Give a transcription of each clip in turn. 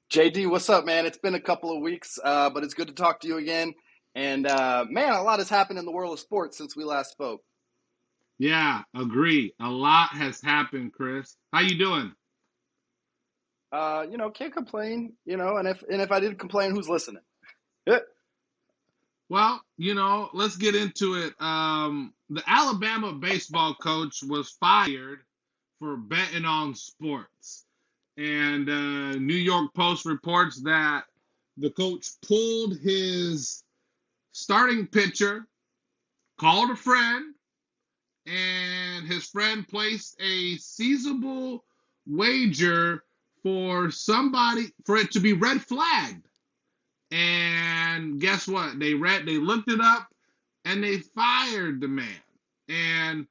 JD, what's up, man? It's been a couple of weeks, but it's good to talk to you again. And man, a lot has happened in the world of sports since we last spoke. Yeah, agree. A lot has happened, Chris. How you doing? Can't complain. And if I did complain, who's listening? Yeah. Well, let's get into it. The Alabama baseball coach was fired for betting on sports. And New York Post reports that the coach pulled his starting pitcher, called a friend, and his friend placed a seasonable wager for it to be red flagged. And guess what? They looked it up and they fired the man. And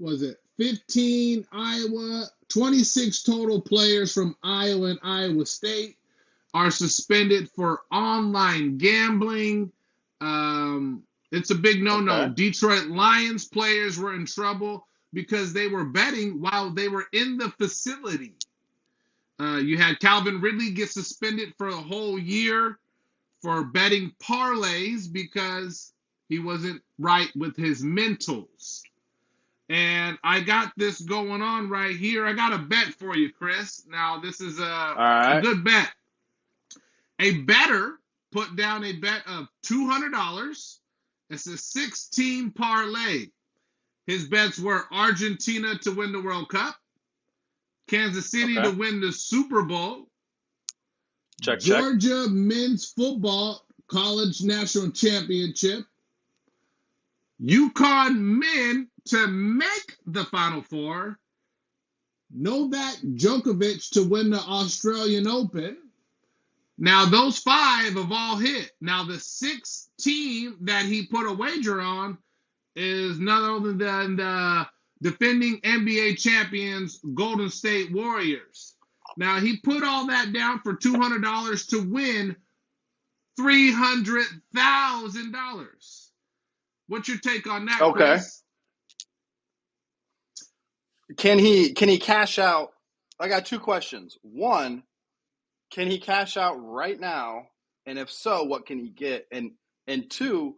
was it 15 Iowa, 26 total players from Iowa and Iowa State are suspended for online gambling. It's a big no-no. Okay. Detroit Lions players were in trouble because they were betting while they were in the facility. You had Calvin Ridley get suspended for a whole year for betting parlays because he wasn't right with his mentals. And I got this going on right here. I got a bet for you, Chris. Now, this is a, All a right. good bet. A bettor put down a bet of $200. It's a 16 parlay. His bets were Argentina to win the World Cup, Kansas City to Okay. win the Super Bowl, Check, check. Georgia men's football college national championship, UConn men to make the Final Four, Novak Djokovic to win the Australian Open. Now, those five have all hit. Now, the sixth team that he put a wager on is none other than the defending NBA champions, Golden State Warriors. Now, he put all that down for $200 to win $300,000. What's your take on that, Okay. Chris? Can he cash out? I got two questions. One, can he cash out right now? And if so, what can he get? And two,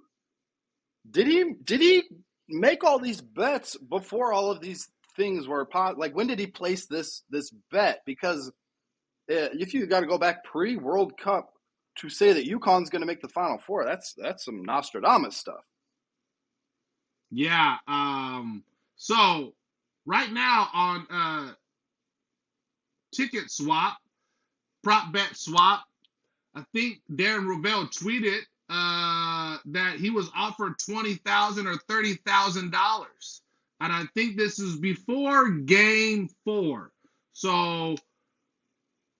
did he make all these bets before all of these things were like when did he place this bet? Because if you got to go back pre-World Cup to say that UConn's going to make the Final Four, that's some Nostradamus stuff. Yeah. So right now on Ticket Swap, Prop Bet Swap, I think Darren Rovell tweeted that he was offered $20,000 or $30,000, and I think this is before Game 4. So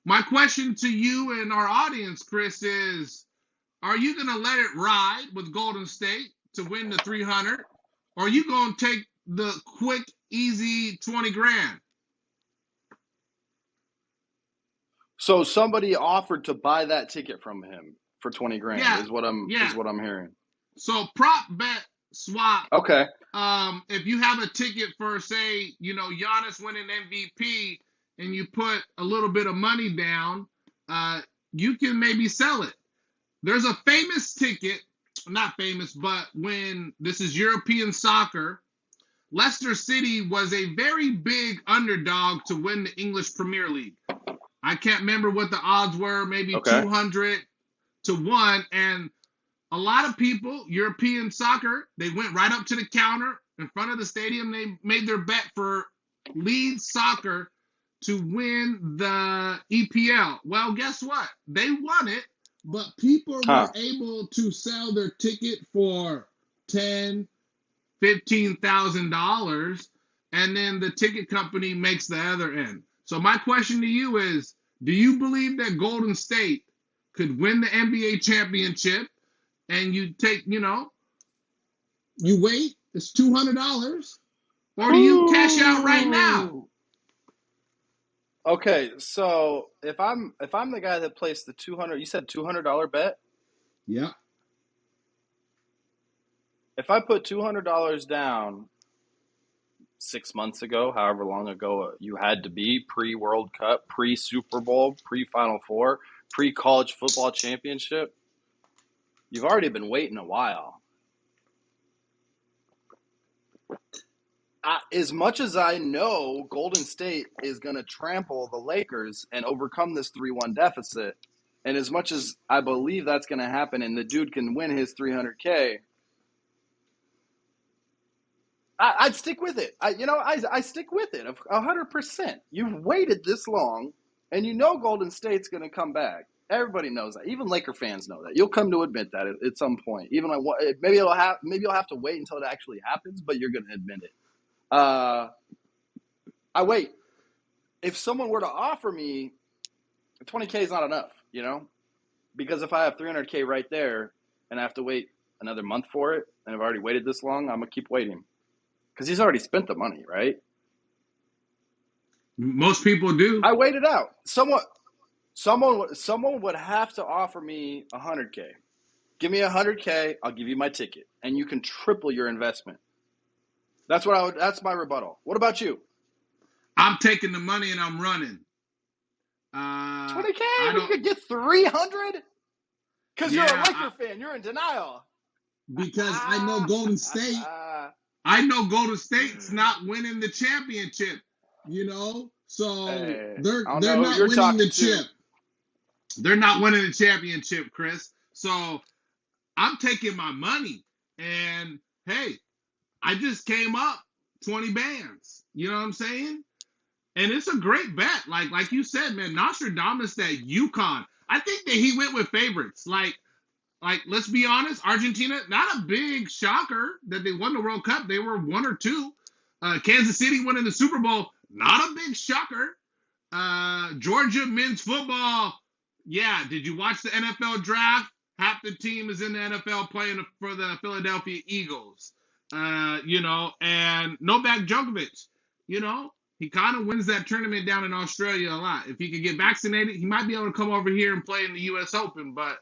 my question to you and our audience, Chris, is: are you going to let it ride with Golden State to win the 300, or are you going to take the quick, easy 20 grand? So somebody offered to buy that ticket from him for 20 grand Yeah, is what I'm yeah. is what I'm hearing. So prop bet swap. Okay. If you have a ticket for, say, Giannis winning MVP, and you put a little bit of money down, you can maybe sell it. There's a famous ticket, not famous, but when this is European soccer, Leicester City was a very big underdog to win the English Premier League. I can't remember what the odds were, maybe Okay. 200 to 1. And a lot of people, European soccer, they went right up to the counter in front of the stadium. They made their bet for Leeds Soccer to win the EPL. Well, guess what? They won it, but people were Huh. able to sell their ticket for $10,000, $15,000, and then the ticket company makes the other end. So my question to you is: do you believe that Golden State could win the NBA championship? And you wait, it's $200, or do you cash out right now? Ooh. Okay, so if I'm the guy that placed the 200, you said $200 bet. Yeah. If I put $200 down, 6 months ago, however long ago you had to be, pre-World Cup, pre-Super Bowl, pre-Final Four, pre-college football championship, you've already been waiting a while. As much as I know Golden State is going to trample the Lakers and overcome this 3-1 deficit, and as much as I believe that's going to happen and the dude can win his $300K, I'd stick with it. I stick with it 100%. You've waited this long, and you know Golden State's going to come back. Everybody knows that. Even Laker fans know that. You'll come to admit that at some point. Even maybe you'll have to wait until it actually happens, but you're going to admit it. I wait. If someone were to offer me $20K is not enough, because if I have $300K right there and I have to wait another month for it, and I've already waited this long, I'm gonna keep waiting because he's already spent the money, right? Most people do. I waited out. Someone would have to offer me $100K. Give me $100K, I'll give you my ticket, and you can triple your investment. That's my rebuttal. What about you? I'm taking the money and I'm running. $20K? You could get $300? Because you're a Laker fan. You're in denial. Because I know Golden State. I know Golden State's not winning the championship. So they're not winning the chip. They're not winning the championship, Kris. So I'm taking my money, and hey, I just came up 20 bands. You know what I'm saying? And it's a great bet. Like you said, man, Nostradamus, that UConn. I think that he went with favorites. Like, let's be honest, Argentina, not a big shocker that they won the World Cup. They were 1 or 2. Kansas City winning the Super Bowl, not a big shocker. Georgia men's football. Yeah, did you watch the NFL draft? Half the team is in the NFL playing for the Philadelphia Eagles. And Novak Djokovic, he kind of wins that tournament down in Australia a lot. If he could get vaccinated, he might be able to come over here and play in the U.S. Open. But,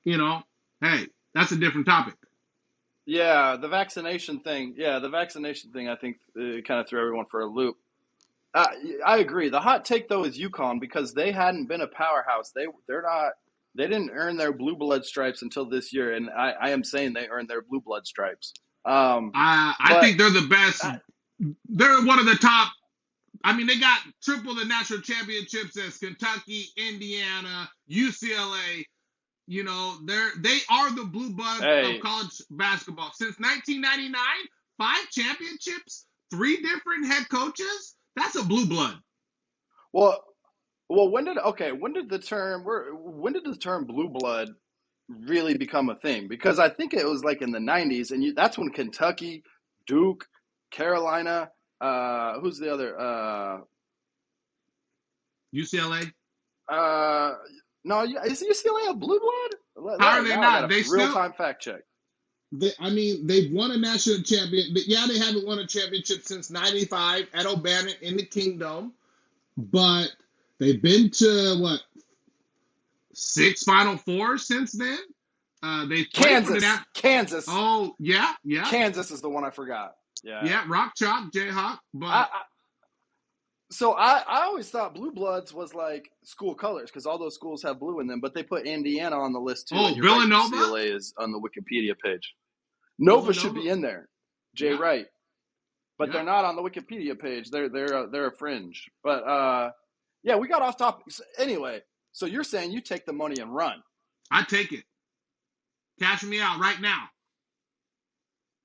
hey, that's a different topic. Yeah, the vaccination thing. I think kind of threw everyone for a loop. I agree. The hot take, though, is UConn because they hadn't been a powerhouse. They didn't earn their blue blood stripes until this year, and I am saying they earned their blue blood stripes. I think they're the best. They're one of the top. I mean, they got triple the national championships as Kentucky, Indiana, UCLA. They are the blue blood of college basketball. Since 1999, 5 championships, 3 different head coaches. That's a blue blood. Well, when did the term blue blood really become a thing? Because I think it was like in the 90s, and that's when Kentucky, Duke, Carolina, who's the other? UCLA. No, is UCLA a blue blood? How are they not? They real-time fact check. They've won a national champion. But yeah, they haven't won a championship since '95 at O'Bannon in the Kingdom. But they've been to 6 Final Fours since then. They Kansas. Oh yeah. Kansas is the one I forgot. Yeah. Rock Chalk, Jayhawk. But I always thought blue bloods was like school colors because all those schools have blue in them. But they put Indiana on the list too. Oh, Villanova. UCLA is on the Wikipedia page. Nova should be in there. Jay Wright. But they're not on the Wikipedia page. They're a fringe. But we got off topic. Anyway, so you're saying you take the money and run. I take it. Cash me out right now.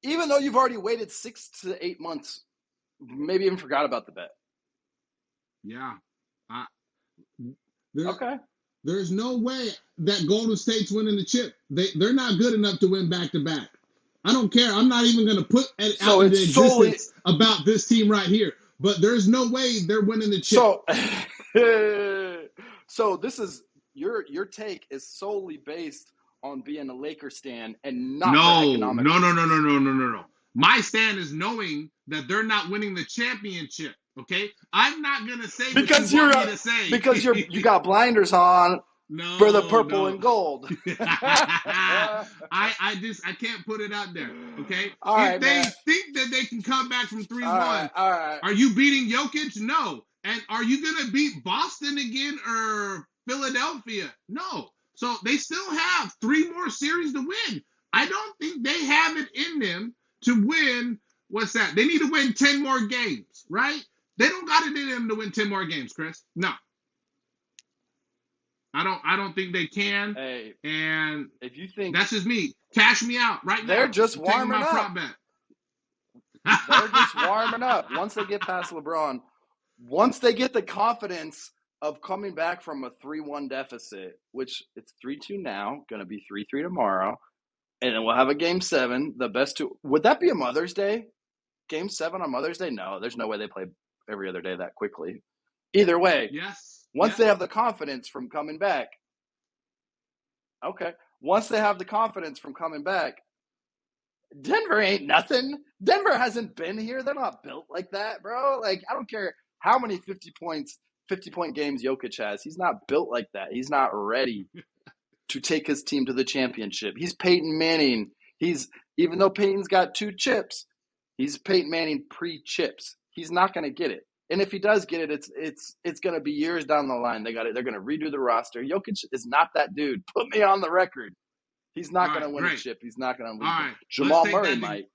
Even though you've already waited 6 to 8 months, maybe even forgot about the bet. Yeah. Okay. There's no way that Golden State's winning the chip. They're not good enough to win back-to-back. I don't care. I'm not even going to put out into existence about this team right here. But there's no way they're winning the chip. So this is your take is solely based on being a Lakers stan and not for economic reasons. No. My stand is knowing that they're not winning the championship. Okay, I'm not gonna say because you got blinders on for the No, purple no. and gold. I can't put it out there. Okay. All If right, man. they think that they can come back from 3-1, All right. are you beating Jokic? No. And are you gonna beat Boston again or Philadelphia? No. So they still have 3 more series to win. I don't think they have it in them to win. What's that? They need to win 10 more games, right? They don't got it in them to win 10 more games, Chris. No. I don't think they can. Hey, And if you think that's just me. Cash me out right now. they're just I'm taking warming my up, prop bet. they're just warming up. Once they get past LeBron, once they get the confidence of coming back from a 3-1 deficit, which it's 3-2 now, going to be 3-3 tomorrow, and then we'll have a game 7. The best two. Would that be a Mother's Day? Game 7 on Mother's Day? No, there's no way they play every other day that quickly. Either way, Yes. once they have the confidence from coming back, okay. Once they have the confidence from coming back, Denver ain't nothing. Denver hasn't been here. They're not built like that, bro. Like, I don't care how many 50-point games Jokic has. He's not built like that. He's not ready to take his team to the championship. He's Peyton Manning. Even though Peyton's got 2 chips, he's Peyton Manning pre-chips. He's not going to get it. And if he does get it, it's going to be years down the line. They're going to redo the roster. Jokic is not that dude. Put me on the record. He's not going to win a chip. He's not going to lose. Right. Jamal Murray might.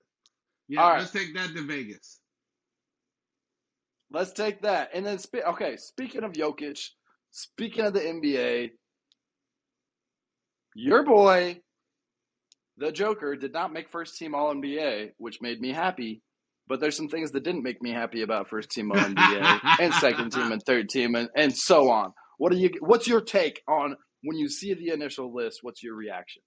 Yeah, all right. Let's take that to Vegas. Let's take that. And then, speaking of Jokic, speaking of the NBA, your boy, the Joker, did not make first team All-NBA, which made me happy. But there's some things that didn't make me happy about first team All-NBA and second team and third team and so on. What's your take on when you see the initial list? What's your reaction?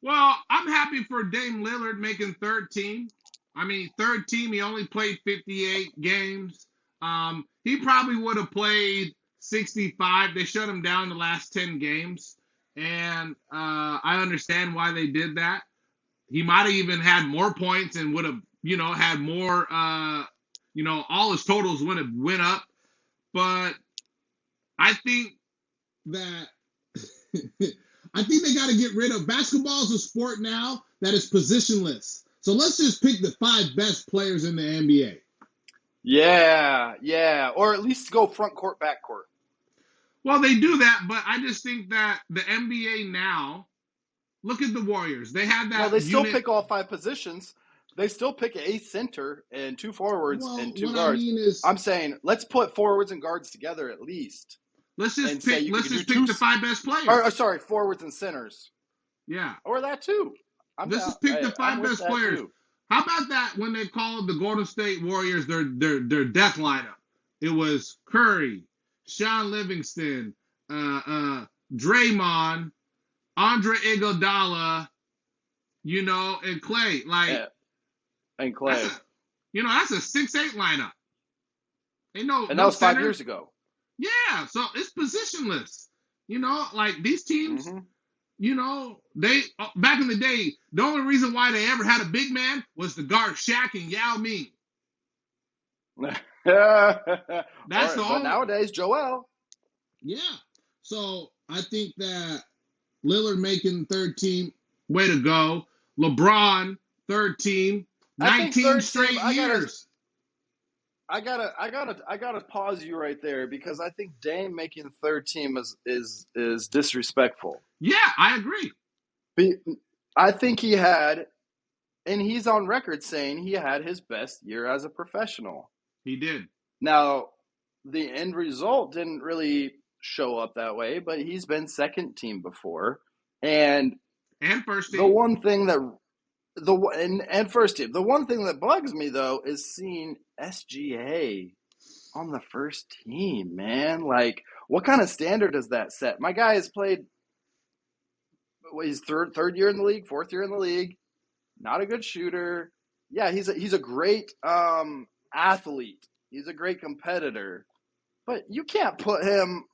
Well, I'm happy for Dame Lillard making third team. I mean, third team, he only played 58 games. He probably would have played 65. They shut him down the last 10 games. And I understand why they did that. He might have even had more points and would have, had more, all his totals would have went up. But I think that I think they got to get rid of basketball as a sport now that is positionless. So let's just pick the 5 best players in the NBA. Yeah. Or at least go front court, back court. Well, they do that, but I just think that the NBA now, look at the Warriors. They have that. No, they still pick all 5 positions. They still pick a center and 2 forwards and 2 guards. I'm saying let's put forwards and guards together at least. Let's just pick the 5 best players. Sorry, forwards and centers. Yeah. Or that too. Let's just pick the 5 best players. Too. How about that when they called the Golden State Warriors their death lineup? It was Curry, Sean Livingston, Draymond, Andre Iguodala, and Clay. And Clay. That's a 6-8 lineup. And that was 5 years ago. Yeah, so it's positionless. These teams, they back in the day, the only reason why they ever had a big man was to guard Shaq and Yao Ming. That's the only. But nowadays, Joel. Yeah. So I think that Lillard making third team, way to go. LeBron, third team, 19 straight years. I gotta pause you right there because I think Dame making third team is disrespectful. Yeah, I agree. I think he had, and he's on record saying he had his best year as a professional. He did. Now, the end result didn't really show up that way, but he's been second team before, and first team. The one thing that first team. The one thing that bugs me though is seeing SGA on the first team, man. Like, what kind of standard does that set? My guy has played. He's third year in the league, 4th year in the league. Not a good shooter. Yeah, he's a great athlete. He's a great competitor, but you can't put him.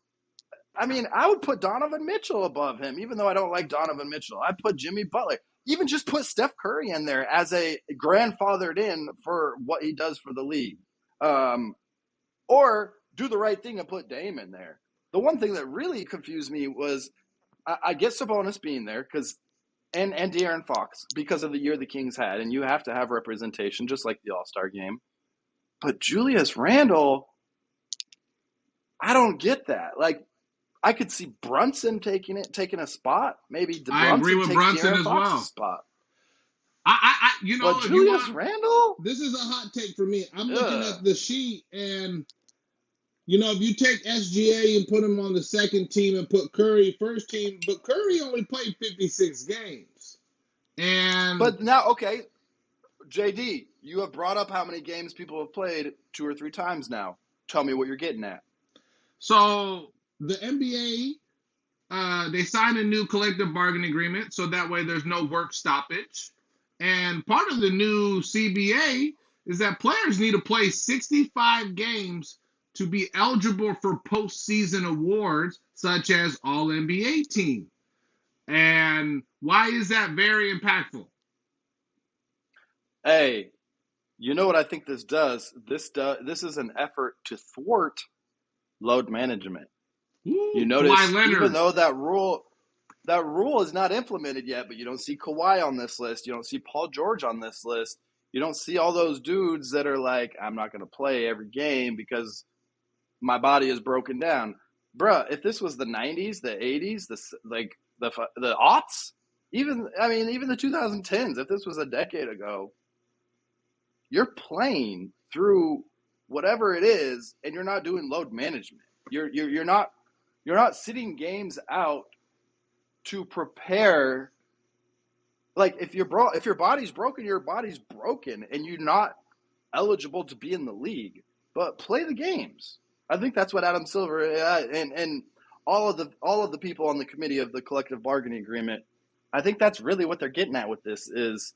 I mean, I would put Donovan Mitchell above him, even though I don't like Donovan Mitchell. I'd put Jimmy Butler. Even just put Steph Curry in there as a grandfathered in for what he does for the league. Or do the right thing and put Dame in there. the one thing that really confused me was I get Sabonis being there and De'Aaron Fox because of the year the Kings had, and you have to have representation just like the All-Star game. But Julius Randle, I don't get that. Like, I could see Brunson taking a spot. Maybe I agree Brunson with takes Brunson De'Aaron as Fox's well. spot. You know, But if you Julius want, Randle? this is a hot take for me. I'm looking Ugh. at the sheet, and you know, if you take SGA and put him on the second team and put Curry first team, but Curry only played 56 games. And But now, okay, JD, you have brought up how many games people have played 2 or 3 times now. Tell me what you're getting at. so the NBA, they signed a new collective bargaining agreement, so that way there's no work stoppage. And part of the new CBA is that players need to play 65 games to be eligible for postseason awards, such as All NBA team. And why is that very impactful? Hey, you know what I think this does? This is an effort to thwart load management. You Ooh, Kawhi notice even Leonard. though that rule is not implemented yet, but you don't see Kawhi on this list. You don't see Paul George on this list. You don't see all those dudes that are like, I'm not going to play every game because my body is broken down. Bruh, if this was the 90s, the 80s, the aughts, even the 2010s, if this was a decade ago, you're playing through whatever it is and you're not doing load management. You're not sitting games out to prepare. Like, if your body's broken, your body's broken, and you're not eligible to be in the league. But play the games. I think that's what Adam Silver and all of the people on the committee of the collective bargaining agreement. I think that's really what they're getting at with this is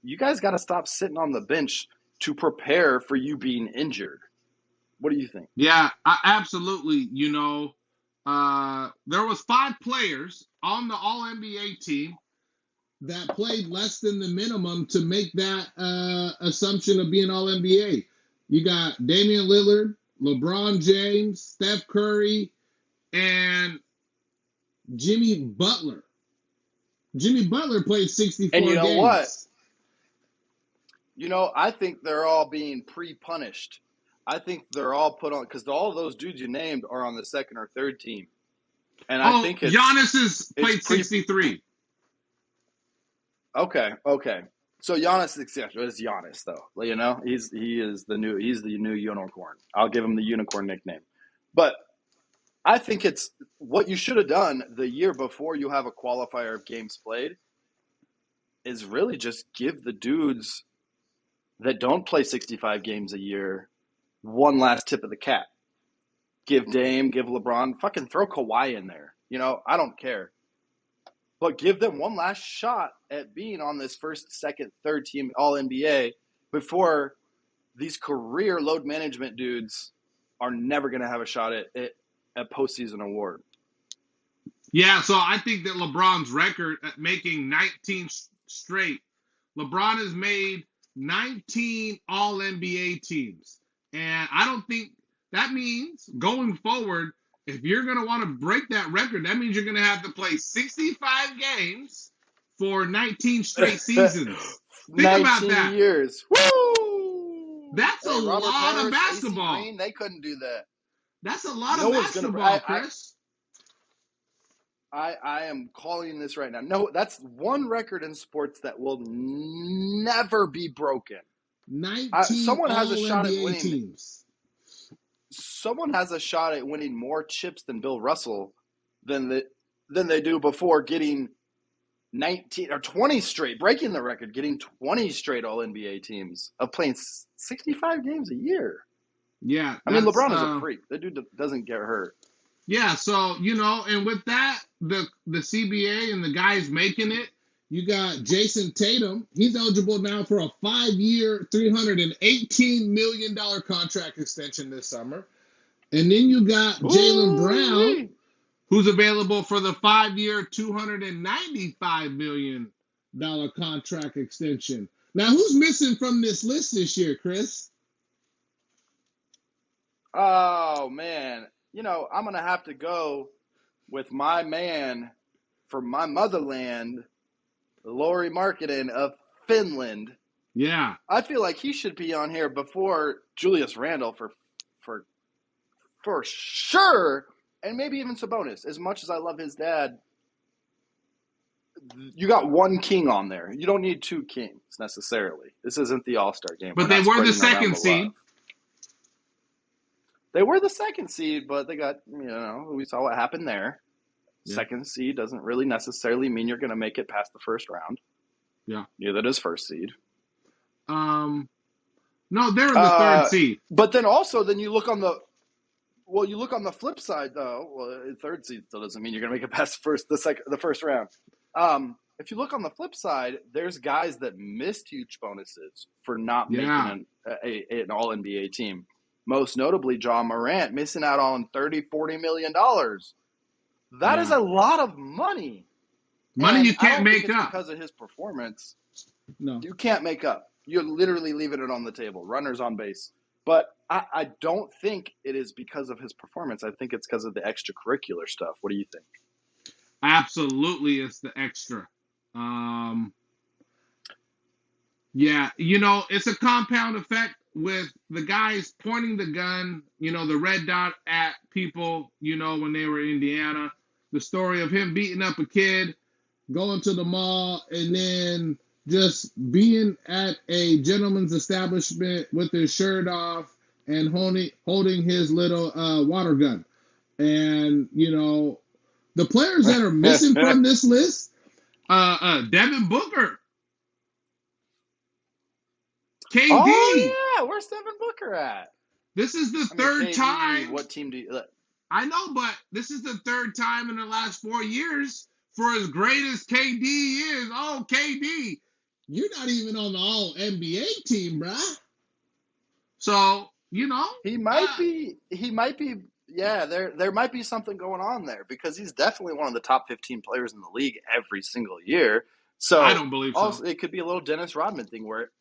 you guys got to stop sitting on the bench to prepare for you being injured. What do you think? Yeah, absolutely. You know, there was 5 players on the All NBA team that played less than the minimum to make that assumption of being All NBA. You got Damian Lillard, LeBron James, Steph Curry, and Jimmy Butler. Jimmy Butler played And 64 you know what? games. I think they're all being pre-punished. I think they're all put on because all of those dudes you named are on the second or third team, and I Oh, think Giannis has it's played 63. Okay. So Giannis is Giannis though. He's the new unicorn. I'll give him the unicorn nickname. But I think it's what you should have done the year before you have a qualifier of games played is really just give the dudes that don't play 65 games a year one last tip of the cap. Give Dame, give LeBron, fucking throw Kawhi in there. I don't care. But give them one last shot at being on this first, second, third team All NBA before these career load management dudes are never going to have a shot at a postseason award. Yeah, so I think that LeBron's record at making 19 straight, LeBron has made 19 All NBA teams. And I don't think that means going forward, if you're going to want to break that record, that means you're going to have to play 65 games for 19 straight seasons. Think about 19 that. years. Woo! That's a Robert lot of Parrish, AC basketball. Green, they couldn't do that. That's a lot No of one's gonna. basketball, Kris. I am calling this right now. No, that's one record in sports that will never be broken. 19 Someone has a All shot at NBA winning. teams. Someone has a shot at winning more chips than Bill Russell than they do before getting 19 or 20 straight, breaking the record, getting 20 straight All NBA teams of playing 65 games a year. Yeah, I mean, LeBron is a freak. That dude doesn't get hurt. Yeah, so and with that, the CBA and the guys making it, you got Jason Tatum. He's eligible now for a 5-year, $318 million contract extension this summer. And then you got Jaylen Brown, who's available for the 5-year, $295 million contract extension. Now, who's missing from this list this year, Kris? Oh, man. I'm going to have to go with my man from my motherland, Lauri Markkanen of Finland. Yeah. I feel like he should be on here before Julius Randle for sure, and maybe even Sabonis. As much as I love his dad, you got one king on there. You don't need two kings necessarily. This isn't the All-Star game. But We're they not were the spreading around second the seed. love. They were the second seed, but they got, we saw what happened there. Yeah. Second seed doesn't really necessarily mean you're going to make it past the first round. Yeah. Neither does first seed. No, they're in the third seed. But then you look on the flip side though. Well, third seed still doesn't mean you're going to make it past the first round. If you look on the flip side, there's guys that missed huge bonuses for not making an All NBA team. Most notably, Ja Morant missing out on $30-40 million. That is a lot of money. Money you can't make think it's up because of his performance. No, you can't make up. You're literally leaving it on the table. Runners on base. But I don't think it is because of his performance. I think it's because of the extracurricular stuff. What do you think? Absolutely, it's the extra. Yeah, it's a compound effect with the guys pointing the gun, the red dot at people, when they were in Indiana. The story of him beating up a kid, going to the mall, and then just being at a gentleman's establishment with his shirt off and holding his little water gun. And, the players that are missing from this list, Devin Booker. KD. Oh, yeah. Where's Devin Booker at? This is the third time. What team do you... I know, but this is the third time in the last 4 years for as great as KD is. Oh, KD. You're not even on the All-NBA team, bruh. So, He might be... Yeah, there might be something going on there because he's definitely one of the top 15 players in the league every single year. So I don't believe so. Also, it could be a little Dennis Rodman thing where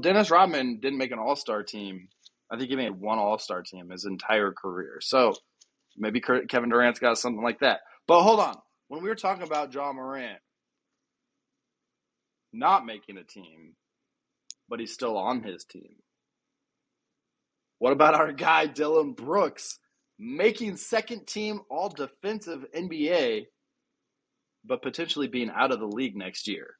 Dennis Rodman didn't make an All-Star team. I think he made one All-Star team his entire career. So maybe Kevin Durant's got something like that. But hold on. When we were talking about Ja Morant not making a team, but he's still on his team. What about our guy Dillon Brooks making second team all defensive NBA, but potentially being out of the league next year?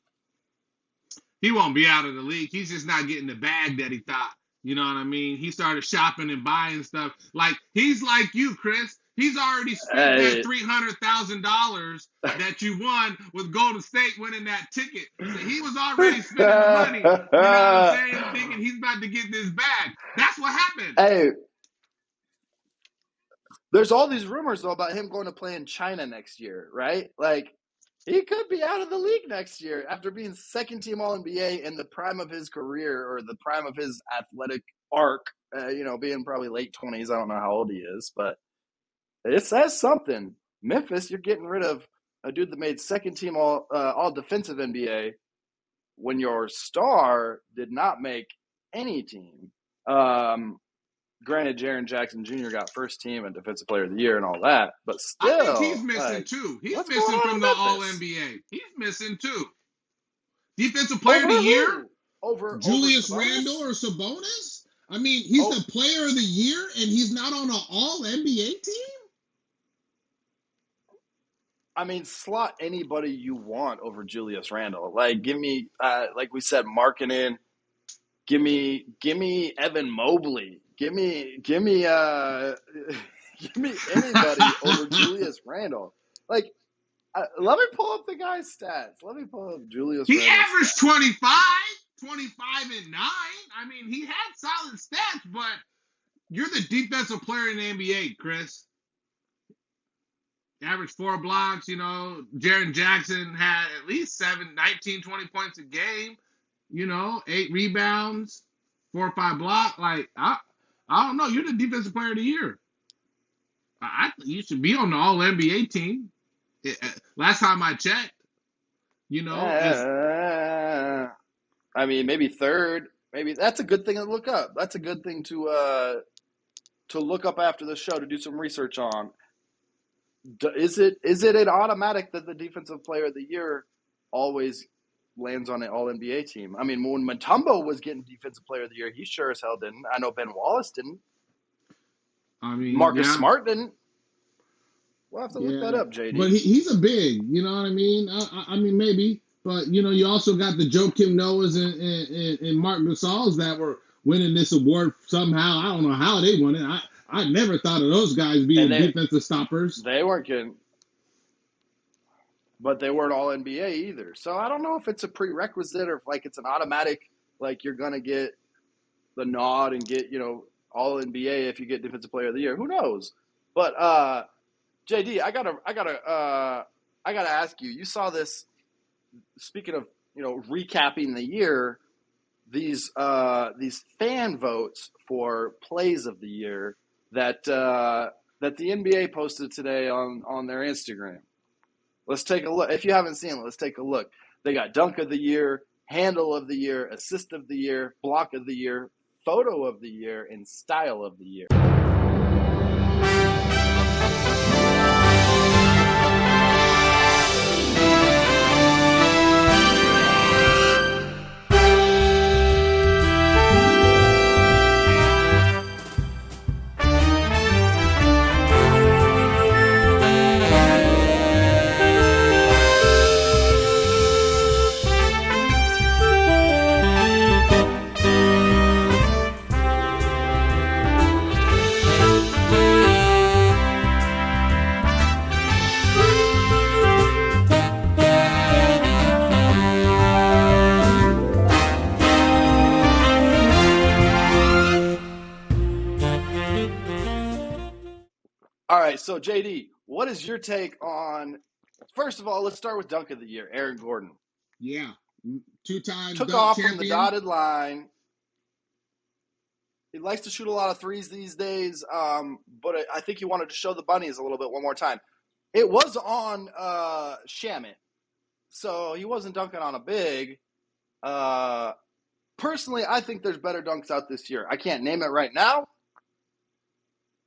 He won't be out of the league. He's just not getting the bag that he thought. You know what I mean? He started shopping and buying stuff. Like, he's like you, Kris. He's already spent that $300,000 that you won with Golden State winning that ticket. So he was already spending the money. You know what I'm saying? Thinking he's about to get this bag. That's what happened. Hey, there's all these rumors, though, about him going to play in China next year, right? Like, he could be out of the league next year after being second-team All-NBA in the prime of his career or the prime of his athletic arc, being probably late 20s. I don't know how old he is, but it says something. Memphis, you're getting rid of a dude that made second-team all-defensive NBA when your star did not make any team. Granted, Jaren Jackson Jr. got first team and Defensive Player of the Year and all that, but still. I think he's missing too. He's missing from the All-NBA. He's missing too. Defensive Player of the Year? Over Julius Sabonis? Randle or Sabonis? I mean, he's the Player of the Year and he's not on an All-NBA team? I mean, slot anybody you want over Julius Randle. Like, give me, like we said, Markkanen. Give me Evan Mobley. Give me anybody over Julius Randle. Like, let me pull up the guy's stats. Let me pull up Julius Randle's averaged 25 and 9. I mean, he had solid stats, but you're the defensive player in the NBA, Kris. Averaged 4 blocks, Jaren Jackson had at least 19, 20 points a game, 8 rebounds, 4 or 5 blocks. Like, I don't know. You're the defensive player of the year. I think you should be on the All-NBA team. Last time I checked, I mean, maybe third. Maybe that's a good thing to look up. That's a good thing to to look up after the show to do some research on. Is it an automatic that the defensive player of the year always lands on an All NBA team? I mean, when Mutombo was getting defensive player of the year, he sure as hell didn't. I know Ben Wallace didn't. I mean, Marcus yeah. Smart didn't. We'll have to look that up, JD. But he's a big, you know what I mean? I mean, maybe. But, you also got the Joakim Noahs and Mark Gasols that were winning this award somehow. I don't know how they won it. I never thought of those guys being defensive stoppers. They weren't getting, but they weren't all NBA either. So I don't know if it's a prerequisite or if like it's an automatic, like you're gonna get the nod and get all NBA if you get defensive player of the year. Who knows? But JD, I gotta ask you. You saw this. Speaking of recapping the year, these fan votes for plays of the year that the NBA posted today on their Instagram. Let's take a look. If you haven't seen it, let's take a look. They got dunk of the year, handle of the year, assist of the year, block of the year, photo of the year, and style of the year. All right, so JD, what is your take on? First of all, let's start with dunk of the year, Aaron Gordon. Yeah, 2-time took dunk off champion. From the dotted line. He likes to shoot a lot of threes these days, but I think he wanted to show the bunnies a little bit one more time. It was on Shamit, so he wasn't dunking on a big. Personally, I think there's better dunks out this year. I can't name it right now.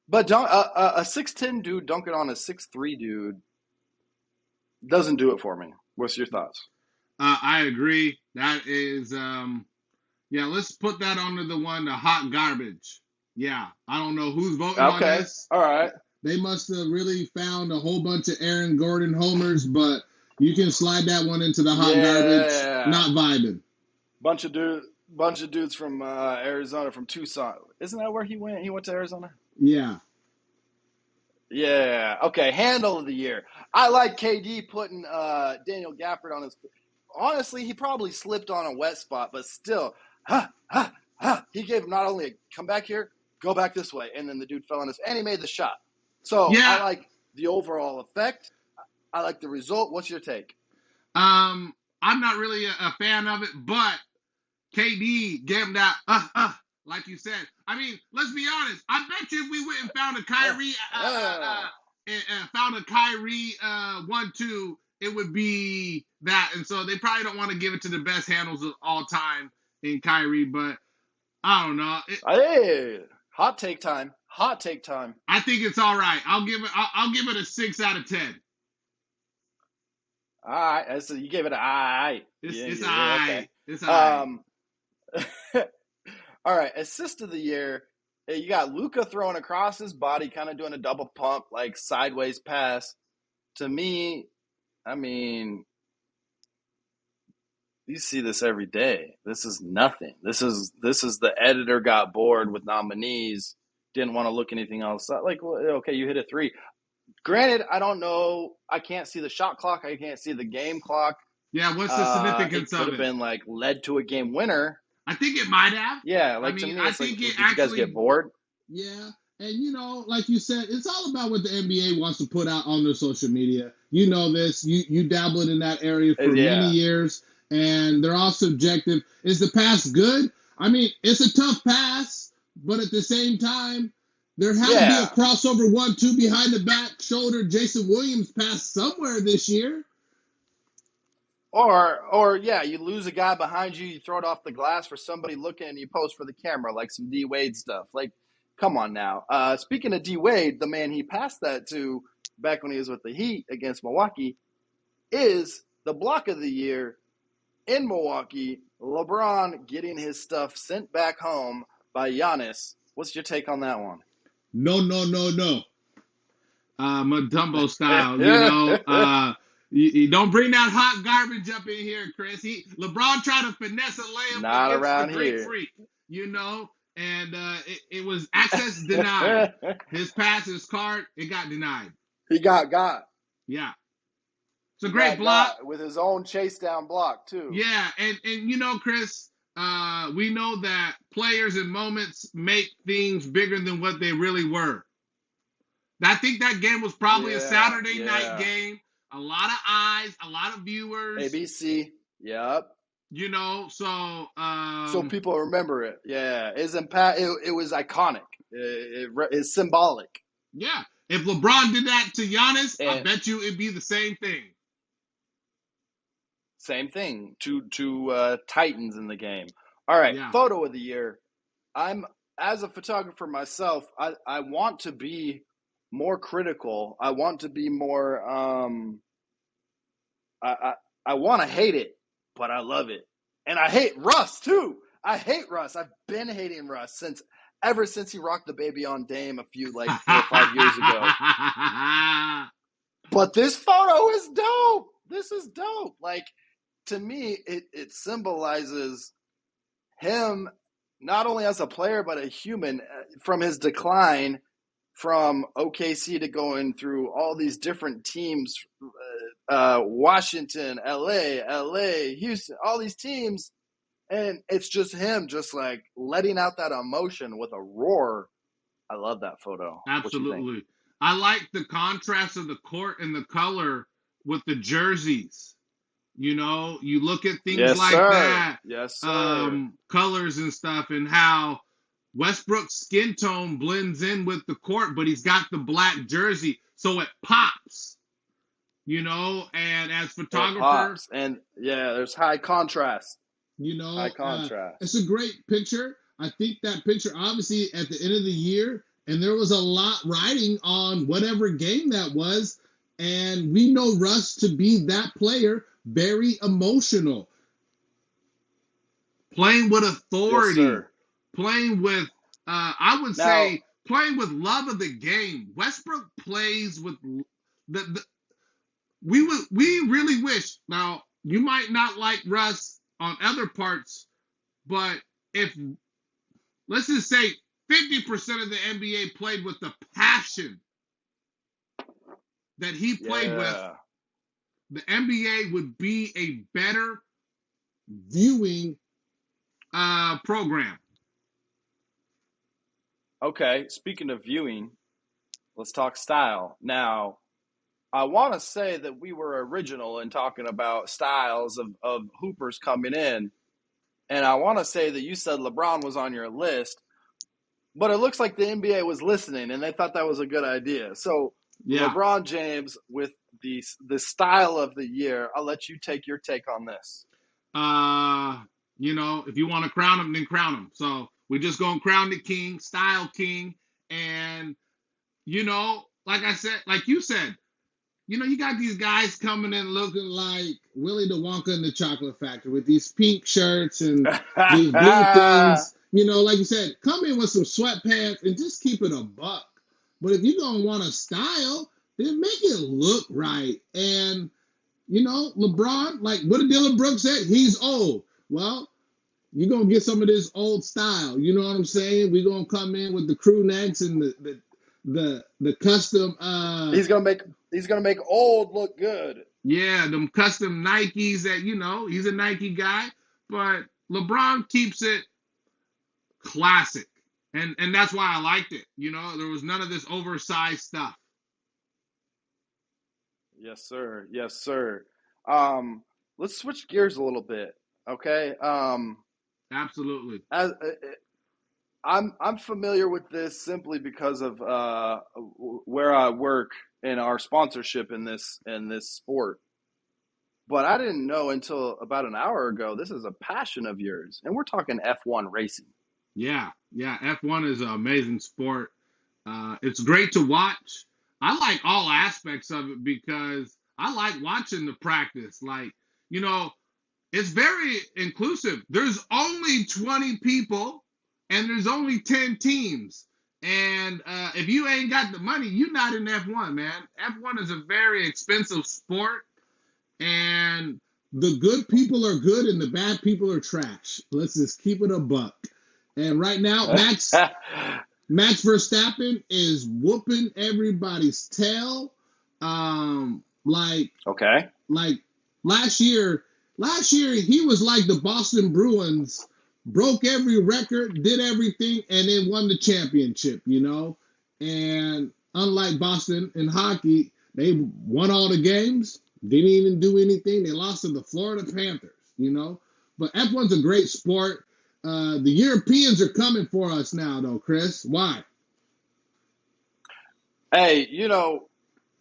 But a 6'10 dude dunking on a 6'3 dude doesn't do it for me. What's your thoughts? I agree. That is, let's put that under the hot garbage. Yeah, I don't know who's voting on this. All right. They must have really found a whole bunch of Aaron Gordon homers, but you can slide that one into the hot garbage. Not vibing. Bunch of dudes from Arizona, from Tucson. Isn't that where he went? He went to Arizona? Yeah. Yeah. Okay. Handle of the year. I like KD putting Daniel Gafford on his. Honestly, he probably slipped on a wet spot, but still, he gave him not only a come back here, go back this way, and then the dude fell on his, and he made the shot. So I like the overall effect. I like the result. What's your take? I'm not really a fan of it, but KD gave him that like you said. I mean, let's be honest. I bet you if we went and found a Kyrie 1-2, it would be that. And so they probably don't want to give it to the best handles of all time in Kyrie, but I don't know. Hey, hot take time. Hot take time. I think it's all right. I'll give it a 6 out of 10. All right. So you gave it an I. It's all right. Okay. It's all right. All right, assist of the year. You got Luka throwing across his body, kind of doing a double pump, like sideways pass. To me, I mean, you see this every day. This is nothing. This is the editor got bored with nominees, didn't want to look anything else. Like, okay, you hit a 3. Granted, I don't know. I can't see the shot clock. I can't see the game clock. Yeah, what's the significance of it? It could have been like led to a game winner. I think it might have. Yeah, like to me, it's like, did you guys get bored? Yeah, and like you said, it's all about what the NBA wants to put out on their social media. You know this. You dabbled in that area for many years, and they're all subjective. Is the pass good? I mean, it's a tough pass, but at the same time, there has to be a crossover 1-2 behind the back shoulder Jason Williams pass somewhere this year. Or you lose a guy behind you, you throw it off the glass for somebody looking, and you post for the camera, like some D Wade stuff. Like, Come on now. Speaking of D Wade, the man he passed that to back when he was with the Heat against Milwaukee is the block of the year in Milwaukee. LeBron getting his stuff sent back home by Giannis. What's your take on that one? No, no, no, no. Madumbo style, you know. You don't bring that hot garbage up in here, Kris. LeBron tried to finesse a layup Not against the around Greek here. Freak, you know, and it was access denied. His pass, his card, it got denied. He got. Yeah. It's a great block. With his own chase down block, too. Yeah, and you know, Kris, we know that players and moments make things bigger than what they really were. I think that game was probably a Saturday night game. A lot of eyes, a lot of viewers. ABC. Yep. You know, so so people remember it. Yeah, it was iconic. It's symbolic. Yeah, if LeBron did that to Giannis, I bet you it'd be the same thing. Same thing. Two Titans in the game. All right, photo of the year. As a photographer myself, I want to be more critical. I want to be more. I want to hate it, but I love it, and I hate Russ too. I hate Russ. I've been hating Russ ever since he rocked the baby on Dame a few 4 or 5 years ago. But this photo is dope. This is dope. To me, it symbolizes him not only as a player but a human from his decline from OKC to going through all these different teams, Washington, LA, Houston, all these teams. And it's just him just letting out that emotion with a roar. I love that photo. Absolutely. I like the contrast of the court and the color with the jerseys. You know, you look at things that. Yes, sir. Colors and stuff, and how Westbrook's skin tone blends in with the court, but he's got the black jersey, so it pops. You know, and as photographers, and there's high contrast. You know, high contrast. It's a great picture. I think that picture, obviously, at the end of the year, and there was a lot riding on whatever game that was, and we know Russ to be that player, very emotional, playing with authority. Yes, sir. Playing with, I would say, playing with love of the game. Westbrook plays with we really wish. Now, you might not like Russ on other parts, but if, let's just say 50% of the NBA played with the passion that he played with, the NBA would be a better viewing program. Okay, speaking of viewing, let's talk style. Now, I want to say that we were original in talking about styles of hoopers coming in. And I want to say that you said LeBron was on your list, but it looks like the NBA was listening and they thought that was a good idea. So LeBron James with the style of the year, I'll let you take your take on this. You know, if you want to crown him, then crown him. So we're just going to crown the king, style king. And, you know, like I said, like you said, you know, you got these guys coming in looking like Willy the Wonka in the Chocolate Factory with these pink shirts and these blue things. You know, like you said, come in with some sweatpants and just keep it a buck. But if you're going to want a style, then make it look right. And, you know, LeBron, like what did Dylan Brooks say? He's old. Well, you're going to get some of this old style. You know what I'm saying? We're going to come in with the crew necks and the custom. He's gonna make old look good. Yeah, them custom Nikes that, you know, he's a Nike guy, but LeBron keeps it classic. And that's why I liked it. You know, there was none of this oversized stuff. Yes, sir. Yes, sir. Let's switch gears a little bit. Okay. Absolutely. I'm familiar with this simply because of where I work and our sponsorship in this sport. But I didn't know until about an hour ago this is a passion of yours, and we're talking F1 racing. Yeah, yeah. F1 is an amazing sport. It's great to watch. I like all aspects of it because I like watching the practice. Like, you know, it's very inclusive. There's only 20 people and there's only 10 teams. And if you ain't got the money, you're not in F1, man. F1 is a very expensive sport, and the good people are good and the bad people are trash. Let's just keep it a buck. And right now, Max Verstappen is whooping everybody's tail. Um, like Okay. like last year, he was like the Boston Bruins, broke every record, did everything, and then won the championship. And unlike Boston in hockey, they won all the games, didn't even do anything. They lost to the Florida Panthers. But F1's a great sport. The Europeans are coming for us now, though, Chris. Why? Hey,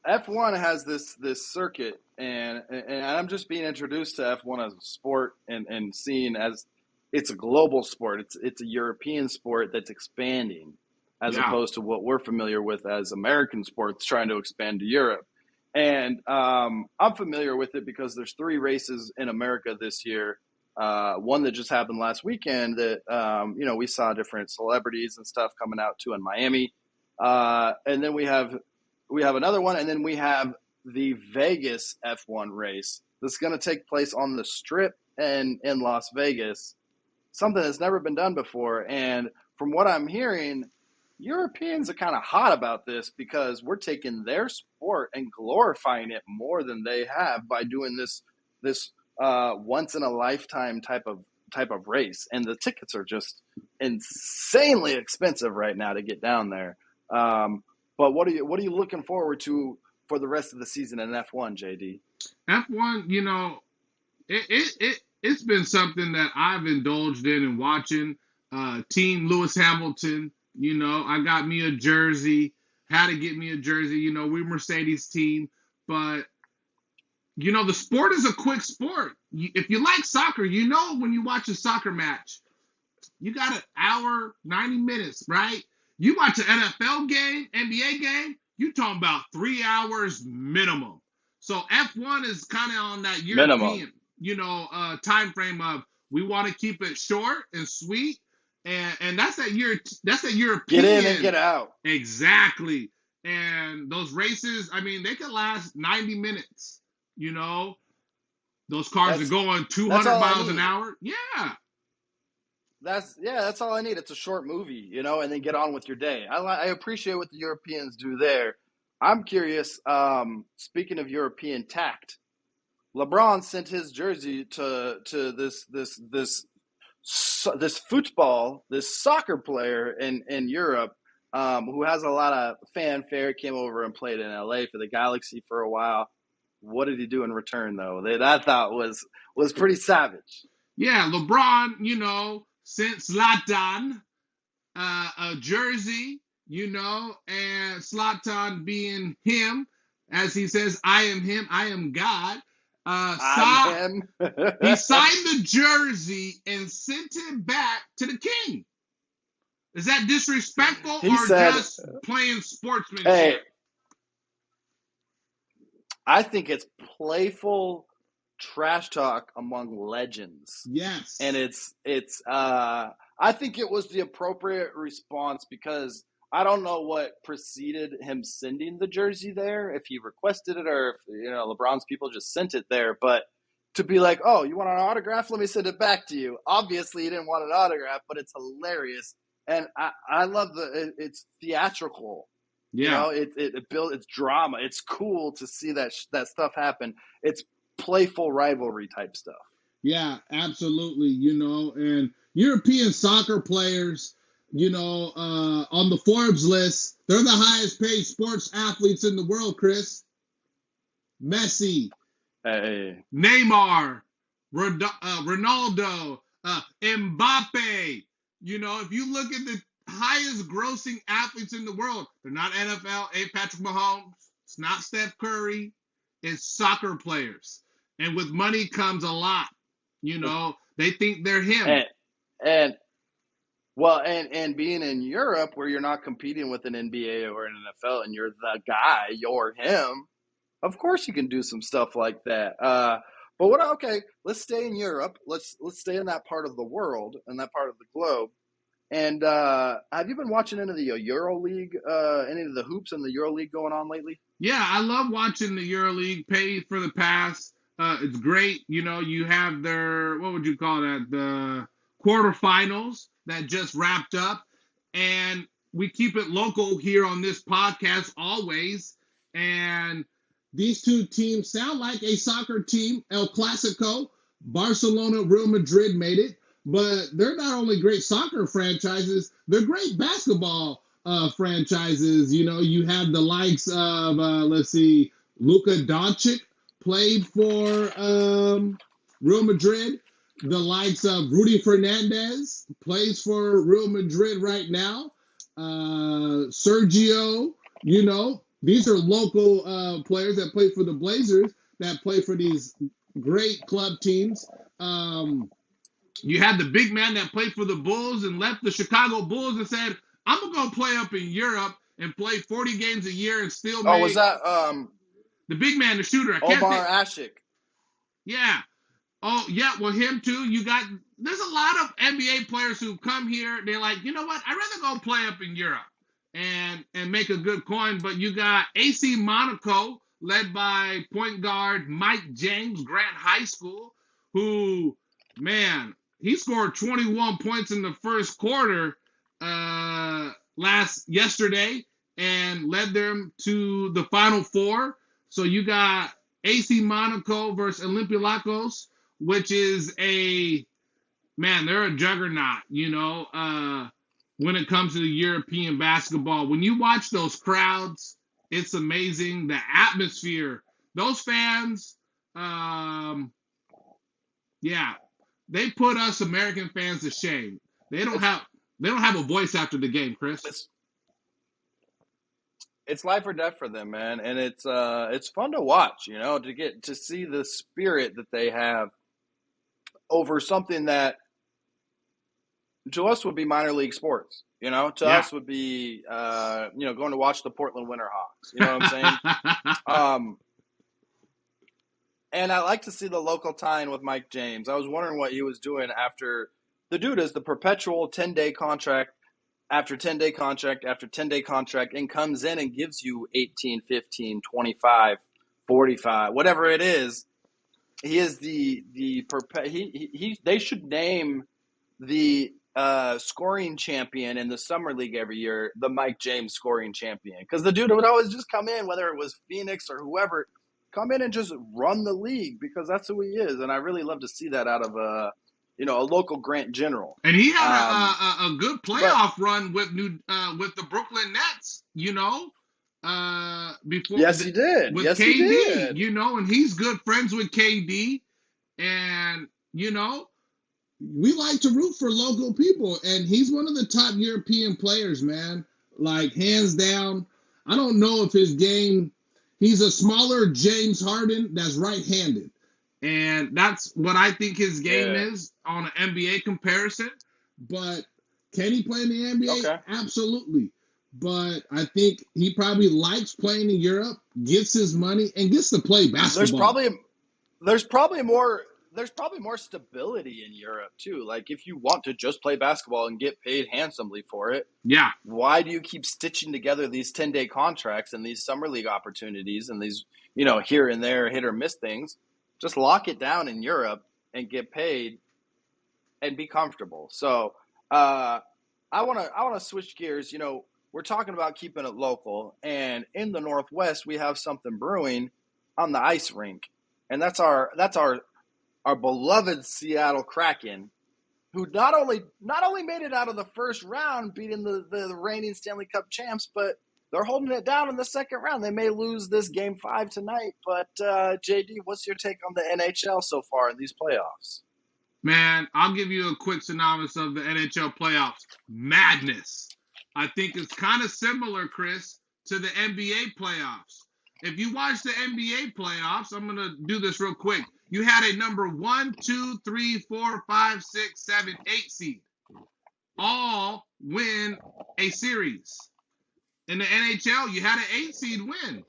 F1 has this circuit, and I'm just being introduced to F1 as a sport and seen as it's a global sport. It's a European sport that's expanding, as Yeah, opposed to what we're familiar with as American sports trying to expand to Europe. And I'm familiar with it because there's 3 races in America this year. One that just happened last weekend that we saw different celebrities and stuff coming out to in Miami, and then we have another one, and then we have the Vegas F1 race that's going to take place on the Strip and in Las Vegas, something that's never been done before. And from what I'm hearing, Europeans are kind of hot about this because we're taking their sport and glorifying it more than they have by doing this once in a lifetime type of race. And the tickets are just insanely expensive right now to get down there. But what are you looking forward to for the rest of the season in F1, JD? F1. It's been something that I've indulged in and watching. Team Lewis Hamilton. I got me a jersey. Had to get me a jersey. We Mercedes team, but the sport is a quick sport. If you like soccer, when you watch a soccer match, you got an hour, 90 minutes, right? You watch an NFL game, NBA game, you talking about 3 hours minimum. So F1 is kind of on that Minimum. European, time frame of we want to keep it short and sweet, and that's that Get in and European. get out. Exactly. And those races, I mean, they could last 90 minutes. You know, those cars are That's going that's 200 all I miles an need. hour. Yeah. That's all I need. It's a short movie, and then get on with your day. I appreciate what the Europeans do there. I'm curious. Speaking of European tact, LeBron sent his jersey to this football, this soccer player in Europe, who has a lot of fanfare. Came over and played in LA for the Galaxy for a while. What did he do in return, though? That I thought was pretty savage. Yeah. LeBron, sent Zlatan a jersey, and Zlatan being him, as he says, I am him, I am God. I'm him. He signed the jersey and sent it back to the king. Is that disrespectful He or said, just plain "Hey, sportsmanship? I think it's playful trash talk among legends." And Yes. it's I think it was the appropriate response because I don't know what preceded him sending the jersey there, if he requested it or if LeBron's people just sent it there. But to be like, "Oh, you want an autograph? Let me send it back to you." Obviously, he didn't want an autograph, but it's hilarious, and I love it's theatrical. Yeah. It built it's drama. It's cool to see that stuff happen. It's playful rivalry type stuff. Yeah, absolutely. And European soccer players, on the Forbes list, they're the highest paid sports athletes in the world, Chris. Messi, Hey, Neymar, Ronaldo, Mbappe. If you look at the highest grossing athletes in the world, they're not NFL, ain't Patrick Mahomes, it's not Steph Curry, it's soccer players. And with money comes a lot. They think they're him. and and Well, and being in Europe where you're not competing with an NBA or an NFL and you're the guy, you're him, of course you can do some stuff like that. But what? Okay, let's stay in Europe. Let's stay in that part of the world and that part of the globe. And have you been watching any of the Euro League, any of the hoops in the Euro League going on lately? Yeah, I love watching the EuroLeague. Pay for the pass. It's great. You know, you have their, what would you call that? The quarterfinals that just wrapped up. And we keep it local here on this podcast always. And these two teams sound like a soccer team. El Clasico, Barcelona, Real Madrid made it. But they're not only great soccer franchises, they're great basketball franchises. You know, you have the likes of, let's see, Luka Doncic played for Real Madrid. The likes of Rudy Fernandez plays for Real Madrid right now. Sergio, you know, these are local players that play for the Blazers that play for these great club teams. You had the big man that played for the Bulls and left the Chicago Bulls and said, I'm going to go play up in Europe and play 40 games a year and still Oh, was make that the big man, the shooter. I can't Omar think. Ashik? Yeah. Oh, yeah. Well, him too. There's a lot of NBA players who come here. They're like, you know what? I'd rather go play up in Europe and make a good coin. But you got AC Monaco, led by point guard Mike James, Grant High School, who, man, he scored 21 points in the first quarter yesterday and led them to the Final Four. So you got AC Monaco versus Olympiacos, which is they're a juggernaut, you know, when it comes to the European basketball. When you watch those crowds, it's amazing. The atmosphere, those fans, they put us American fans to shame. They don't have a voice after the game, Kris. It's life or death for them, man, and it's fun to watch, you know, to get to see the spirit that they have over something that to us would be minor league sports. You know, to Yeah. us would be going to watch the Portland Winterhawks. You know what I'm saying? And I like to see the local tie-in with Mike James. I was wondering what he was doing after the dude is the perpetual 10-day contract after 10-day contract after 10-day contract and comes in and gives you 18, 15, 25, 45, whatever it is. He is they should name the scoring champion in the summer league every year the Mike James scoring champion, because the dude would always just come in, whether it was Phoenix or whoever, come in and just run the league because that's who he is. And I really love to see that out of a local Grant General. And he had a good playoff run with the Brooklyn Nets, you know, before. Yes, he did. With yes, KD, he did. You know, and he's good friends with KD, and you know, we like to root for local people, and he's one of the top European players, man. Like hands down. I don't know if his game. He's a smaller James Harden that's right-handed. And that's what I think his game is on an NBA comparison. But can he play in the NBA? Okay. Absolutely. But I think he probably likes playing in Europe, gets his money, and gets to play basketball. There's probably more stability in Europe too. Like if you want to just play basketball and get paid handsomely for it, yeah. Why do you keep stitching together these 10-day contracts and these summer league opportunities and these, here and there hit or miss things? Just lock it down in Europe and get paid and be comfortable. So I want to switch gears. You know, we're talking about keeping it local, and in the Northwest we have something brewing on the ice rink, and that's our beloved Seattle Kraken, who not only made it out of the first round, beating the reigning Stanley Cup champs, but they're holding it down in the second round. They may lose this Game 5 tonight, but JD, what's your take on the NHL so far in these playoffs? Man, I'll give you a quick synopsis of the NHL playoffs. Madness. I think it's kind of similar, Kris, to the NBA playoffs. If you watch the NBA playoffs, I'm going to do this real quick. You had a number 1, 2, 3, 4, 5, 6, 7, 8 seed. all win a series. In the NHL, you had an 8 seed win.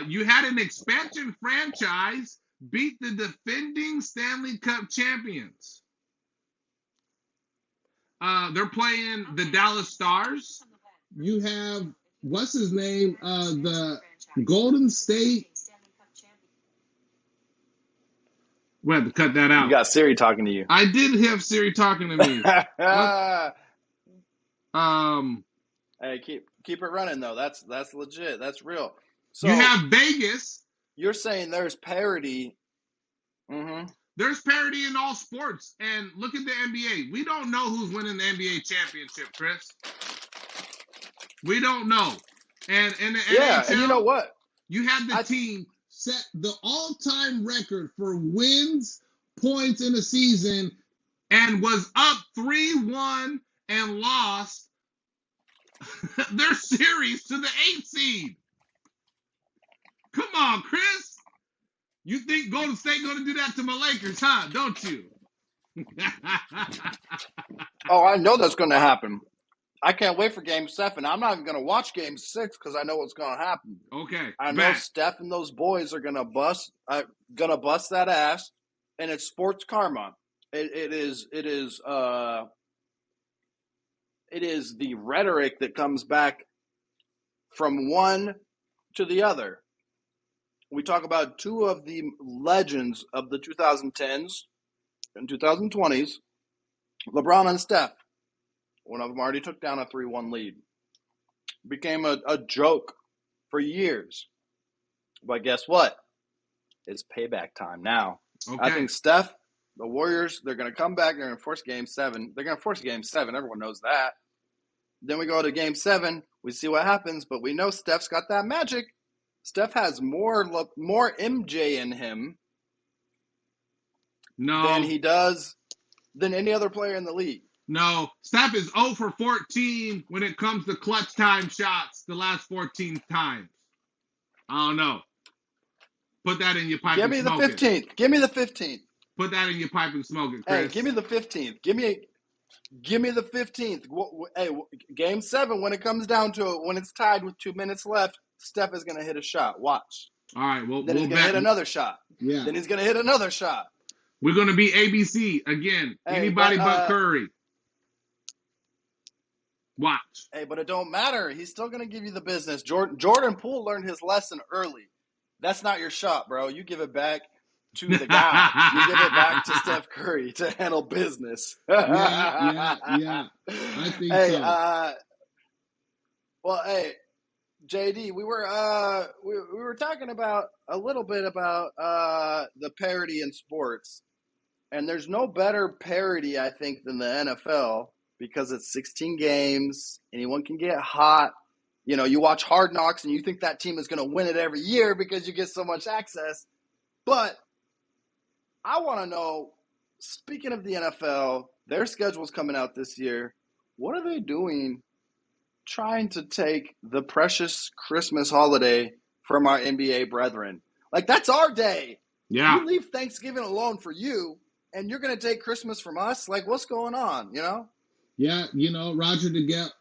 You had an expansion franchise beat the defending Stanley Cup champions. They're playing the Dallas Stars. You have, what's his name? The Golden State. We have to cut that out. You got Siri talking to you. I did have Siri talking to me. Hey, keep it running though. That's legit. That's real. So you have Vegas. You're saying there's parity. Mm-hmm. There's parity in all sports. And look at the NBA. We don't know who's winning the NBA championship, Kris. We don't know. And in the NHL, and you know what? You had the team set the all-time record for wins, points in a season, and was up 3-1 and lost their series to the 8 seed. Come on, Kris. You think Golden State going to do that to my Lakers, huh? Don't you? Oh, I know that's going to happen. I can't wait for Game 7. I'm not even going to watch Game 6 because I know what's going to happen. Okay. I know Steph and those boys are going to bust that ass, and it's sports karma. It is the rhetoric that comes back from one to the other. We talk about two of the legends of the 2010s and 2020s, LeBron and Steph. One of them already took down a 3-1 lead. Became a joke for years. But guess what? It's payback time now. Okay. I think Steph, the Warriors, they're going to come back. They're going to force Game 7. They're going to force Game 7. Everyone knows that. Then we go to Game 7. We see what happens, but we know Steph's got that magic. Steph has more MJ in him than he does than any other player in the league. No, Steph is 0 for 14 when it comes to clutch time shots the last 14 times. I don't know. Put that in your pipe and smoke it. Give me the 15th. Put that in your pipe and smoke it, Kris. Hey, give me the 15th. Give me the 15th. Hey, Game 7, when it comes down to it, when it's tied with 2 minutes left, Steph is going to hit a shot. Watch. All right. Well, then he's going to hit another shot. Yeah. Then he's going to hit another shot. We're going to be ABC again. Hey, anybody but Curry. Watch. Hey, but it don't matter. He's still going to give you the business. Jordan Poole learned his lesson early. That's not your shot, bro. You give it back to the guy. You give it back to Steph Curry to handle business. Yeah. I think so. Well, hey, JD, we were talking about a little bit about the parity in sports, and there's no better parity, I think, than the NFL because it's 16 games. Anyone can get hot. You know, you watch Hard Knocks and you think that team is going to win it every year because you get so much access. But I want to know, speaking of the NFL, their schedule's coming out this year. What are they doing trying to take the precious Christmas holiday from our NBA brethren? Like, that's our day. Yeah. You leave Thanksgiving alone for you, and you're going to take Christmas from us? Like, what's going on, you know? Yeah, you know, Roger Goodell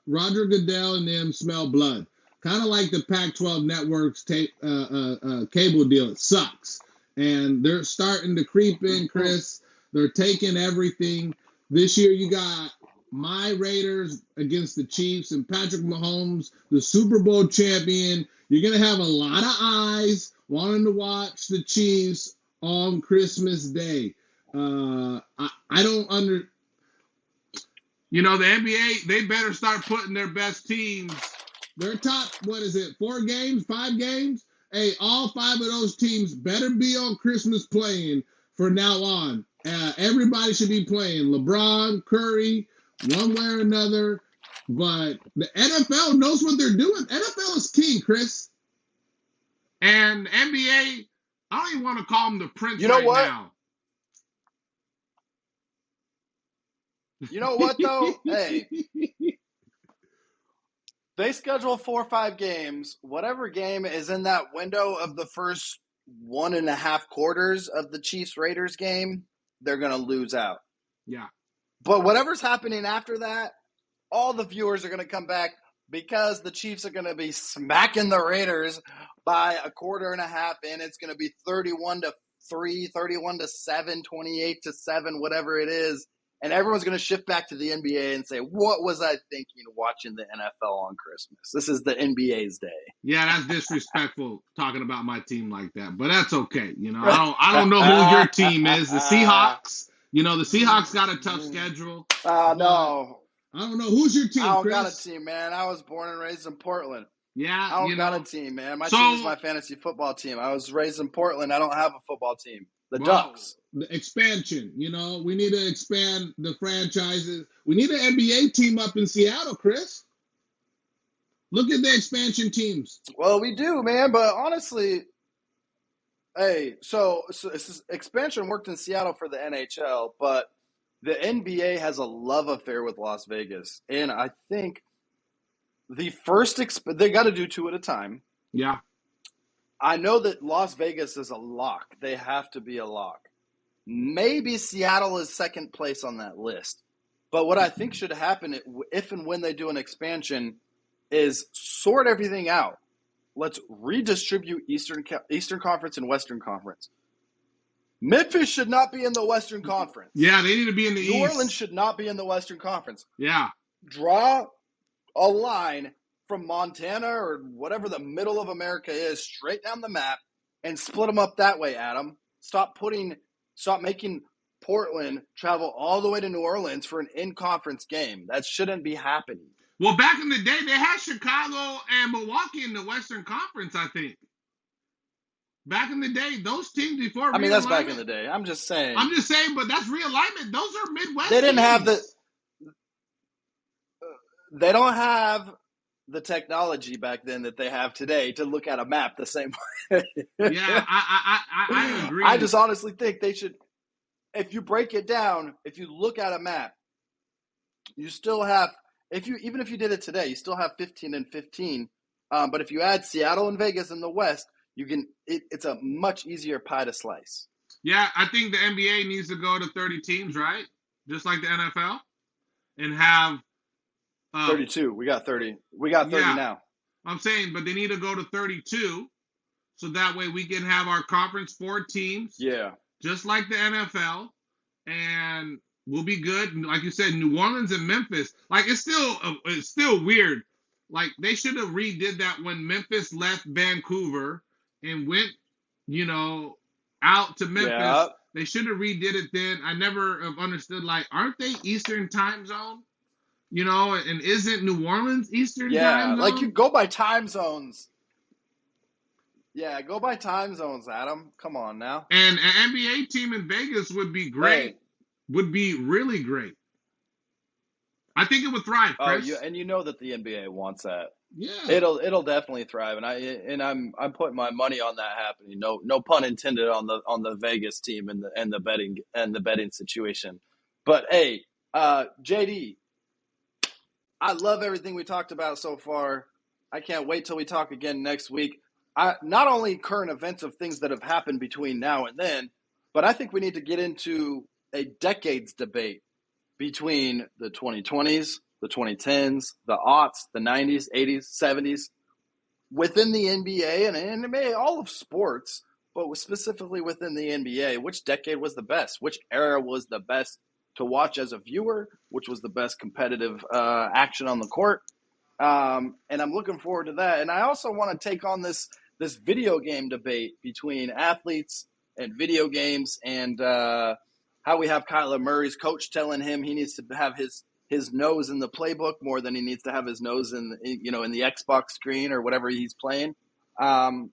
and them smell blood. Kind of like the Pac-12 network's cable deal. It sucks. And they're starting to creep in, Kris. They're taking everything. This year you got my Raiders against the Chiefs and Patrick Mahomes, the Super Bowl champion. You're going to have a lot of eyes wanting to watch the Chiefs on Christmas Day. I don't You know, the NBA, they better start putting their best teams. Their top, 4 games, 5 games? Hey, all 5 of those teams better be on Christmas playing from now on. Everybody should be playing. LeBron, Curry, one way or another. But the NFL knows what they're doing. NFL is king, Kris. And NBA, I don't even want to call them the Prince now. You know what, though? Hey, they schedule 4 or 5 games. Whatever game is in that window of the first 1.5 quarters of the Chiefs-Raiders game, they're going to lose out. Yeah. But whatever's happening after that, all the viewers are going to come back because the Chiefs are going to be smacking the Raiders by a quarter and a half in. It's going to be 31-3, 31-7, 28-7, whatever it is. And everyone's going to shift back to the NBA and say, what was I thinking watching the NFL on Christmas? This is the NBA's day. Yeah, that's disrespectful talking about my team like that, but that's okay. I don't know who your team is. The Seahawks. The Seahawks got a tough schedule. No. I don't know. Who's your team, I don't Chris? got a team, man. I was born and raised in Portland. Yeah, I don't got a team, man. My team is my fantasy football team. I was raised in Portland. I don't have a football team. The Ducks. The expansion. We need to expand the franchises. We need an NBA team up in Seattle, Chris. Look at the expansion teams. Well, we do, man. But honestly, hey, so expansion worked in Seattle for the NHL, but the NBA has a love affair with Las Vegas. And I think the first they got to do two at a time. Yeah. I know that Las Vegas is a lock. They have to be a lock. Maybe Seattle is second place on that list. But what I think should happen if and when they do an expansion is sort everything out. Let's redistribute Eastern Conference and Western Conference. Memphis should not be in the Western Conference. Yeah, they need to be in the East. New Orleans should not be in the Western Conference. Yeah. Draw a line from Montana or whatever the middle of America is straight down the map and split them up that way, Adam. Stop making Portland travel all the way to New Orleans for an in-conference game. That shouldn't be happening. Well, back in the day, they had Chicago and Milwaukee in the Western Conference, I think. Back in the day, those teams before I mean, that's back in the day. I'm just saying, but that's realignment. Those are Midwest They didn't teams. They don't have the technology back then that they have today to look at a map the same way. Yeah, I agree. I just honestly think they should, if you break it down, if you look at a map, you still have, even if you did it today, you still have 15 and 15. But if you add Seattle and Vegas in the West, it's a much easier pie to slice. Yeah, I think the NBA needs to go to 30 teams, right? Just like the NFL, and have 32. We got 30. We got 30 now. I'm saying, but they need to go to 32, so that way we can have our conference 4 teams. Yeah. Just like the NFL, and we'll be good. Like you said, New Orleans and Memphis. Like it's still weird. Like they should have redid that when Memphis left Vancouver and went, out to Memphis. Yeah. They should have redid it then. I never have understood. Like, aren't they Eastern time zone? And isn't New Orleans Eastern time zone? Like you go by time zones. Yeah, go by time zones, Adam. Come on now. And an NBA team in Vegas would be great. Right. Would be really great. I think it would thrive, Chris. And you know that the NBA wants that. Yeah. It'll definitely thrive, and I'm putting my money on that happening. No pun intended on the Vegas team and the betting situation. But hey, JD, I love everything we talked about so far. I can't wait till we talk again next week. Not only current events of things that have happened between now and then, but I think we need to get into a decades debate between the 2020s, the 2010s, the aughts, the 90s, 80s, 70s, within the NBA and all of sports, but specifically within the NBA. Which decade was the best? Which era was the best to watch as a viewer? Which was the best competitive action on the court? And I'm looking forward to that. And I also want to take on this video game debate between athletes and video games, and how we have Kyler Murray's coach telling him he needs to have his nose in the playbook more than he needs to have his nose in the Xbox screen or whatever he's playing. And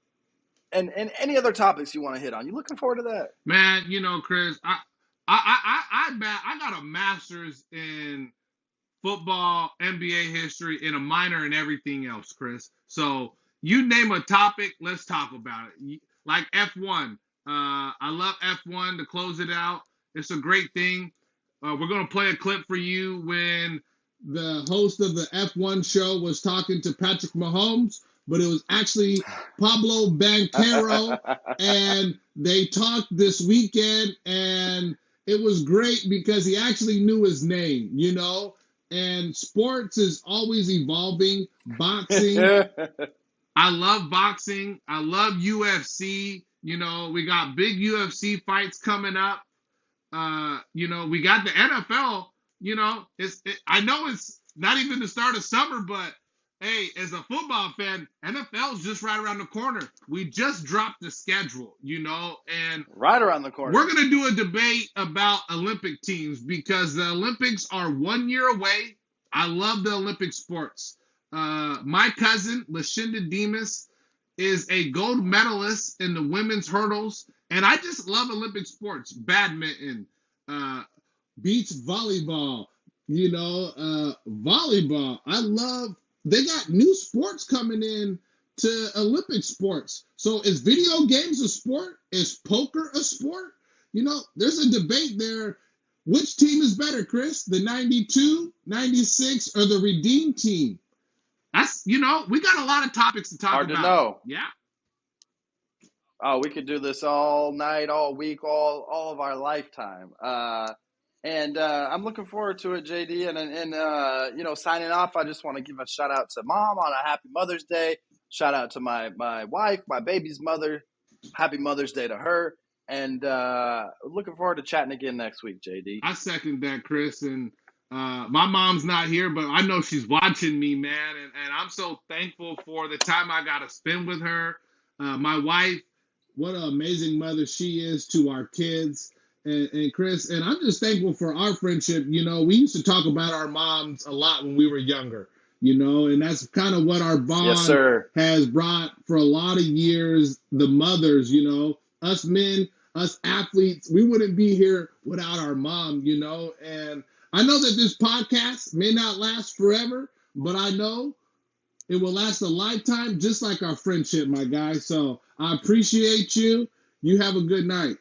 any other topics you want to hit on. You looking forward to that? Man, Chris, I got a master's in football, NBA history, and a minor in everything else, Chris. So you name a topic, let's talk about it. Like F1. I love F1 to close it out. It's a great thing. We're going to play a clip for you when the host of the F1 show was talking to Patrick Mahomes, but it was actually Pablo Banchero, and they talked this weekend, and it was great because he actually knew his name, you know. And sports is always evolving. Boxing, I love boxing. I love UFC. You know, we got big UFC fights coming up. You know, we got the NFL. You know, I know it's not even the start of summer, but hey, as a football fan, NFL's just right around the corner. We just dropped the schedule, you know, and Right around the corner. we're gonna do a debate about Olympic teams because the Olympics are 1 year away. I love the Olympic sports. My cousin Lashinda Demas is a gold medalist in the women's hurdles, and I just love Olympic sports. Badminton, uh, beach volleyball, you know, volleyball. I love. They got new sports coming in to Olympic sports. So is video games a sport? Is poker a sport? You know, there's a debate there. Which team is better, Kris? The 92, 96, or the Redeem team? That's, you know, we got a lot of topics to talk Hard about. to know. Yeah. Oh, we could do this all night, all week, all of our lifetime. And I'm looking forward to it, JD. And you know, signing off, I just want to give a shout out to Mom on a Happy Mother's Day. Shout out to my wife, my baby's mother. Happy Mother's Day to her. And looking forward to chatting again next week, JD. I second that, Kris. And my mom's not here, but I know she's watching me, man. And I'm so thankful for the time I got to spend with her. My wife, what an amazing mother she is to our kids. And Kris, and I'm just thankful for our friendship. You know, we used to talk about our moms a lot when we were younger, you know, and that's kind of what our bond has brought for a lot of years. The mothers, you know, us men, us athletes, we wouldn't be here without our mom, you know. And I know that this podcast may not last forever, but I know it will last a lifetime, just like our friendship, my guy. So I appreciate you. You have a good night.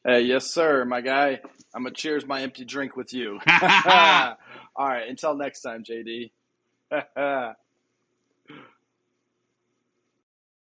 Hey, yes, sir, my guy. I'm going to cheers my empty drink with you. All right, until next time, JD.